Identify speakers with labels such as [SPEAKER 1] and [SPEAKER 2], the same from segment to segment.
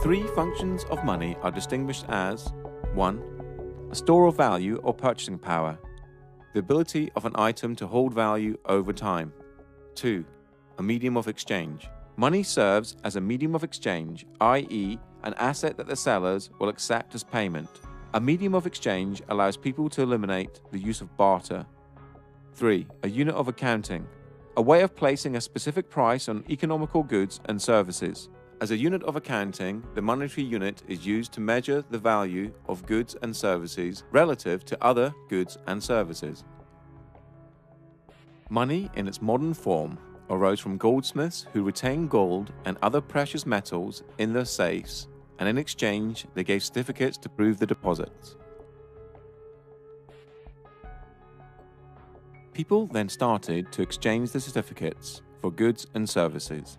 [SPEAKER 1] Three functions of money are distinguished as 1. A store of value or purchasing power, the ability of an item to hold value over time. 2. A medium of exchange. Money serves as a medium of exchange, i.e., an asset that the sellers will accept as payment. A medium of exchange allows people to eliminate the use of barter. 3. A unit of accounting, a way of placing a specific price on economical goods and services. As a unit of accounting, the monetary unit is used to measure the value of goods and services relative to other goods and services. Money in its modern form arose from goldsmiths who retained gold and other precious metals in their safes, and in exchange they gave certificates to prove the deposits. People then started to exchange the certificates for goods and services.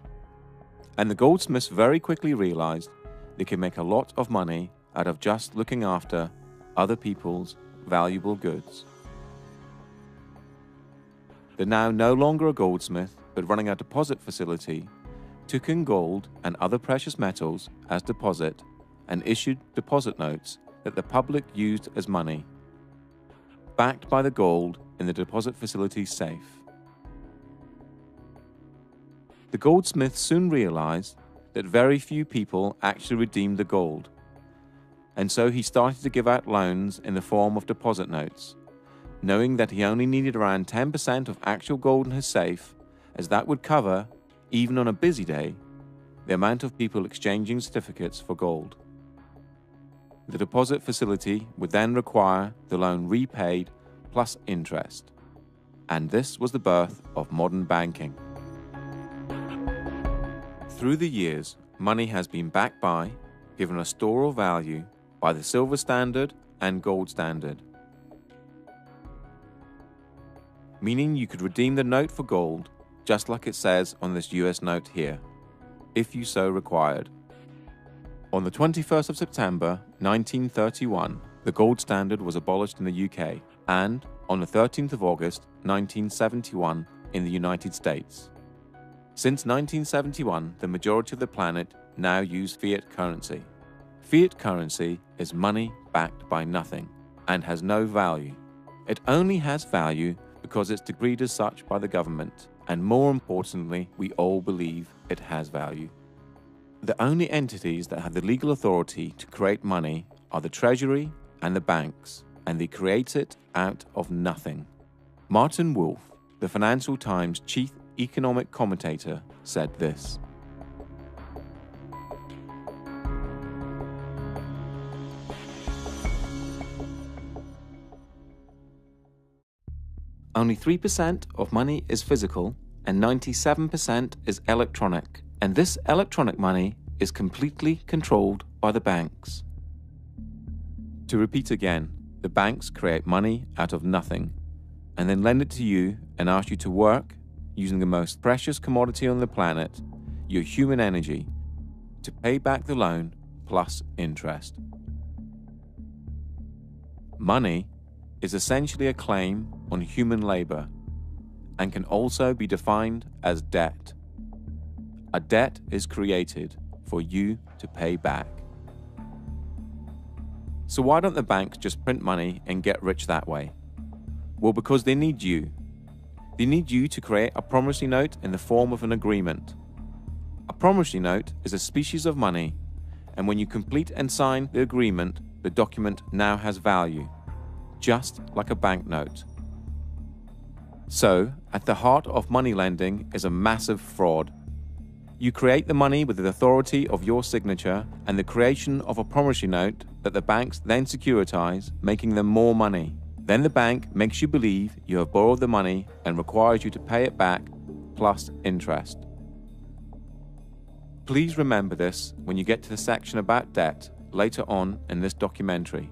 [SPEAKER 1] And the goldsmiths very quickly realized they could make a lot of money out of just looking after other people's valuable goods. They're now no longer a goldsmith, but running a deposit facility, took in gold and other precious metals as deposit and issued deposit notes that the public used as money, backed by the gold in the deposit facility's safe. The goldsmiths soon realized that very few people actually redeemed the gold, and so he started to give out loans in the form of deposit notes, knowing that he only needed around 10% of actual gold in his safe, as that would cover, even on a busy day, the amount of people exchanging certificates for gold. The deposit facility would then require the loan repaid plus interest, and this was the birth of modern banking. Through the years, money has been backed by, given a store of value, by the silver standard and gold standard, meaning you could redeem the note for gold, just like it says on this US note here, if you so required. On the 21st of September 1931, the gold standard was abolished in the UK, and on the 13th of August 1971 in the United States. Since 1971, the majority of the planet now use fiat currency. Fiat currency is money backed by nothing and has no value. It only has value because it's decreed as such by the government, and more importantly, we all believe it has value. The only entities that have the legal authority to create money are the Treasury and the banks, and they create it out of nothing. Martin Wolf, the Financial Times chief economic commentator, said this: only 3% of money is physical and 97% is electronic, and this electronic money is completely controlled by the banks. To repeat again, the banks create money out of nothing and then lend it to you and ask you to work using the most precious commodity on the planet, your human energy, to pay back the loan plus interest. Money is essentially a claim on human labor and can also be defined as debt. A debt is created for you to pay back. So why don't the banks just print money and get rich that way? Well, because they need you. They need you to create a promissory note in the form of an agreement. A promissory note is a species of money, and when you complete and sign the agreement, the document now has value, just like a banknote. So, at the heart of money lending is a massive fraud. You create the money with the authority of your signature and the creation of a promissory note that the banks then securitize, making them more money. Then the bank makes you believe you have borrowed the money and requires you to pay it back plus interest. Please remember this when you get to the section about debt later on in this documentary.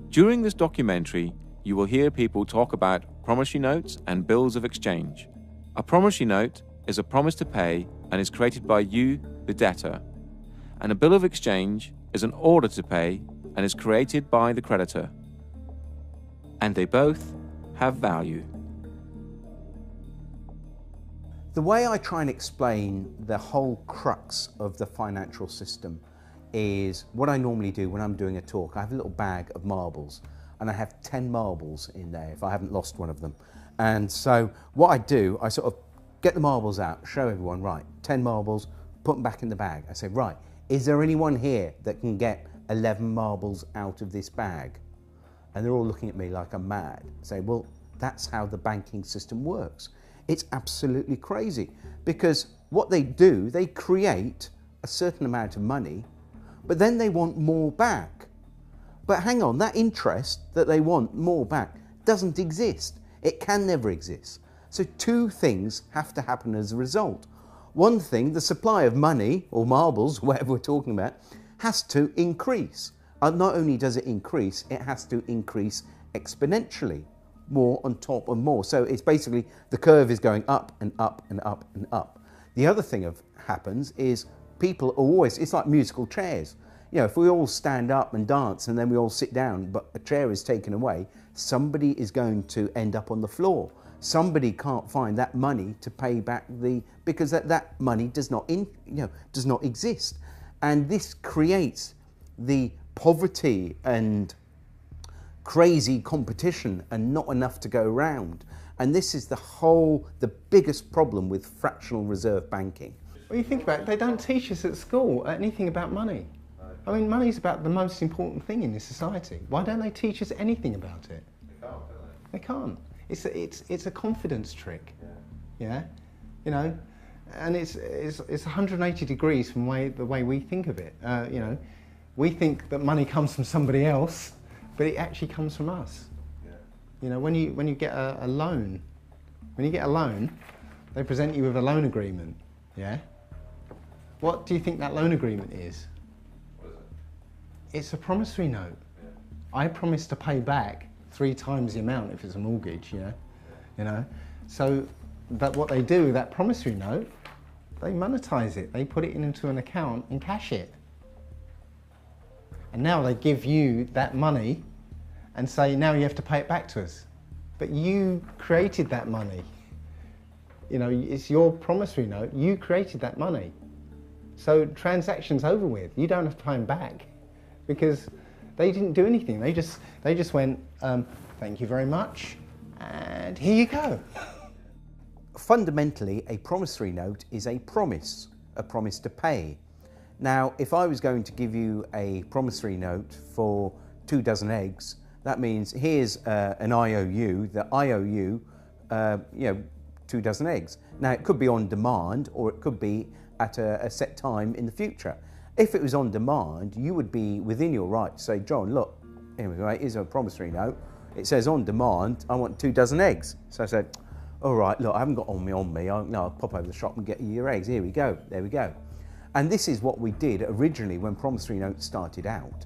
[SPEAKER 1] During this documentary, you will hear people talk about promissory notes and bills of exchange. A promissory note is a promise to pay and is created by you, the debtor, and a bill of exchange is an order to pay and is created by the creditor. And they both have value.
[SPEAKER 2] The way I try and explain the whole crux of the financial system is what I normally do when I'm doing a talk. I have a little bag of marbles and I have 10 marbles in there if I haven't lost one of them. And so what I do, I sort of get the marbles out, show everyone, right, 10 marbles, put them back in the bag. I say, right, is there anyone here that can get 11 marbles out of this bag? And they're all looking at me like I'm mad. I say, well, that's how the banking system works. It's absolutely crazy because what they do, they create a certain amount of money, but then they want more back. But hang on, that interest that they want more back doesn't exist. It can never exist. So two things have to happen as a result. One thing, the supply of money or marbles, whatever we're talking about, has to increase. Not only does it increase, it has to increase exponentially, more on top of more. So it's basically the curve is going up and up and up and up. The other thing that happens is people are always, it's like musical chairs. You know, if we all stand up and dance and then we all sit down, but a chair is taken away, somebody is going to end up on the floor. Somebody can't find that money to pay back because that money does not exist. And this creates the poverty and crazy competition and not enough to go around. And this is the biggest problem with fractional reserve banking.
[SPEAKER 3] Well, you think about it, they don't teach us at school anything about money. I mean, money is about the most important thing in this society. Why don't they teach us anything about it?
[SPEAKER 1] They can't, do
[SPEAKER 3] they? They can't. It's a confidence trick. Yeah? You know, and it's 180 degrees from the way we think of it. You know, we think that money comes from somebody else, but it actually comes from us. Yeah. You know, when you get a loan, they present you with a loan agreement. Yeah. What do you think that loan agreement is? What is it? It's a promissory note. Yeah. I promise to pay back 3 times the amount if it's a mortgage. You know. Yeah. You know. So, but what they do with that promissory note, they monetize it. They put it into an account and cash it. And now they give you that money and say, now you have to pay it back to us. But you created that money. You know, it's your promissory note. You created that money. So transaction's over with. You don't have to pay them back because they didn't do anything. They just went, thank you very much, and here you go.
[SPEAKER 2] Fundamentally, a promissory note is a promise to pay. Now, if I was going to give you a promissory note for 2 dozen eggs, that means here's an IOU, the IOU, 2 dozen eggs. Now, it could be on demand or it could be at a set time in the future. If it was on demand, you would be within your right to say, John, look, here we go, here's a promissory note. It says on demand, I want 2 dozen eggs. So I said, all right, look, I haven't got on me. I'll pop over the shop and get you your eggs. Here we go, there we go. And this is what we did originally when promissory notes started out,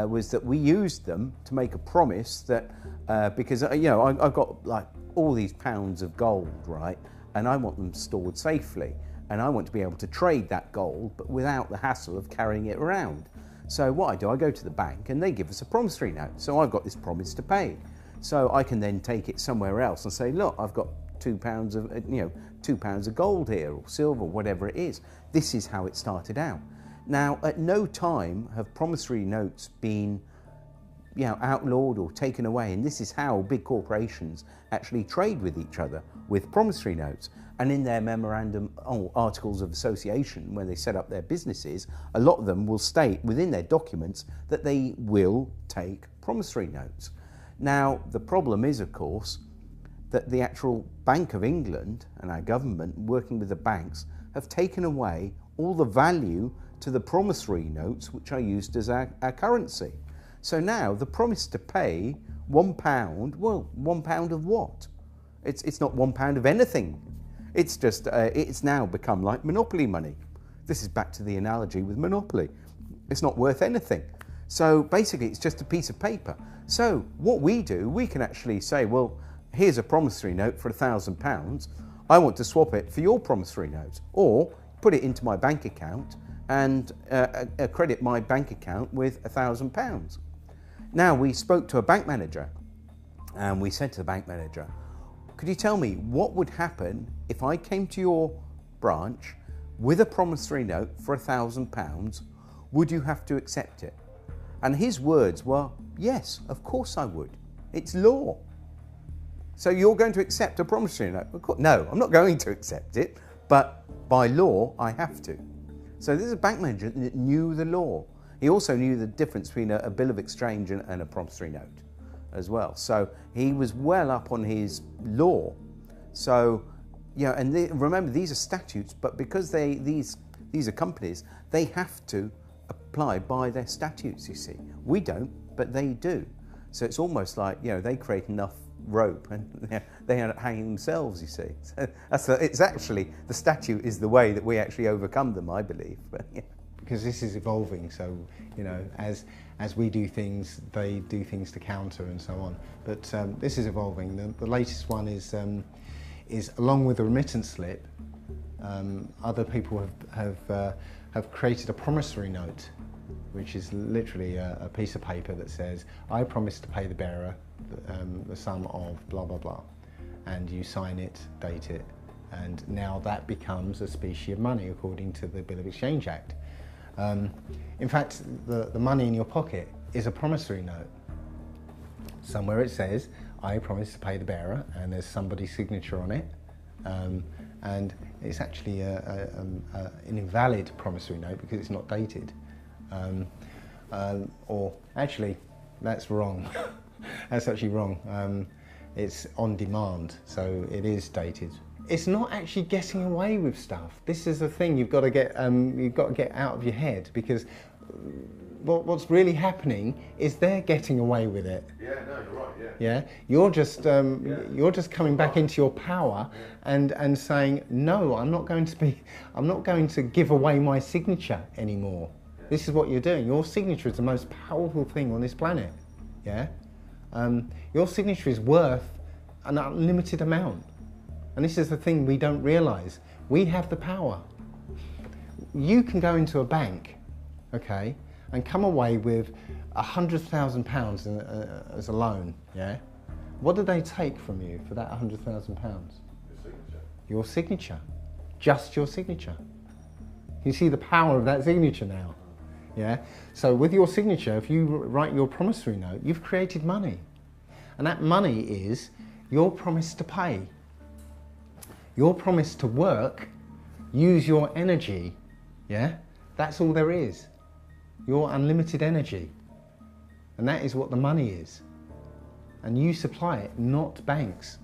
[SPEAKER 2] was that we used them to make a promise that, because, I've got like all these pounds of gold, right? And I want them stored safely. And I want to be able to trade that gold, but without the hassle of carrying it around. So what I do, I go to the bank and they give us a promissory note. So I've got this promise to pay. So I can then take it somewhere else and say, look, I've got 2 pounds of, 2 pounds of gold here, or silver, whatever it is. This is how it started out. Now, at no time have promissory notes been, outlawed or taken away. And this is how big corporations actually trade with each other, with promissory notes. And in their memorandum articles of association, when they set up their businesses, a lot of them will state within their documents that they will take promissory notes. Now, the problem is, of course, that the actual Bank of England and our government, working with the banks, have taken away all the value to the promissory notes, which are used as our currency. So now the promise to pay £1, well, £1 of what? It's not £1 of anything. It's just, it's now become like monopoly money. This is back to the analogy with monopoly. It's not worth anything. So basically it's just a piece of paper. So what we do, we can actually say, well, here's a promissory note for £1,000. I want to swap it for your promissory note, or put it into my bank account and credit my bank account with £1,000. Now we spoke to a bank manager and we said to the bank manager, could you tell me what would happen if I came to your branch with a promissory note for £1,000? Would you have to accept it? And his words were, yes, of course I would. It's law. So you're going to accept a promissory note? Of course. No, I'm not going to accept it, but by law, I have to. So this is a bank manager that knew the law. He also knew the difference between a bill of exchange and a promissory note as well. So he was well up on his law. So, you know, and remember, these are statutes, but because these are companies, they have to apply by their statutes, you see. We don't, but they do. So it's almost like, you know, they create enough rope and they end up hanging themselves, you see. So it's actually, the statute is the way that we actually overcome them, I believe. But, yeah.
[SPEAKER 3] Because this is evolving, so, you know, as we do things, they do things to counter and so on. But this is evolving. The latest one is along with the remittance slip, other people have created a promissory note, which is literally a piece of paper that says, I promise to pay the bearer the sum of blah, blah, blah. And you sign it, date it, and now that becomes a specie of money according to the Bill of Exchange Act. In fact, the money in your pocket is a promissory note. Somewhere it says, I promise to pay the bearer, and there's somebody's signature on it. And it's actually an invalid promissory note because it's not dated. Or actually, that's wrong. That's actually wrong. It's on demand, so it is dated. It's not actually getting away with stuff. This is the thing you've got to get out of your head, because what's really happening is they're getting away with it.
[SPEAKER 1] Yeah, no, you're right. Yeah.
[SPEAKER 3] Yeah, you're just coming back into your power and saying, no, I'm not going to give away my signature anymore. Yeah. This is what you're doing. Your signature is the most powerful thing on this planet. Yeah, your signature is worth an unlimited amount. And this is the thing we don't realise. We have the power. You can go into a bank, okay, and come away with £100,000 as a loan, yeah? What do they take from you for that £100,000?
[SPEAKER 1] Your signature.
[SPEAKER 3] Your signature. Just your signature. You see the power of that signature now, yeah? So with your signature, if you write your promissory note, you've created money. And that money is your promise to pay. Your promise to work, use your energy, yeah? That's all there is. Your unlimited energy. And that is what the money is. And you supply it, not banks.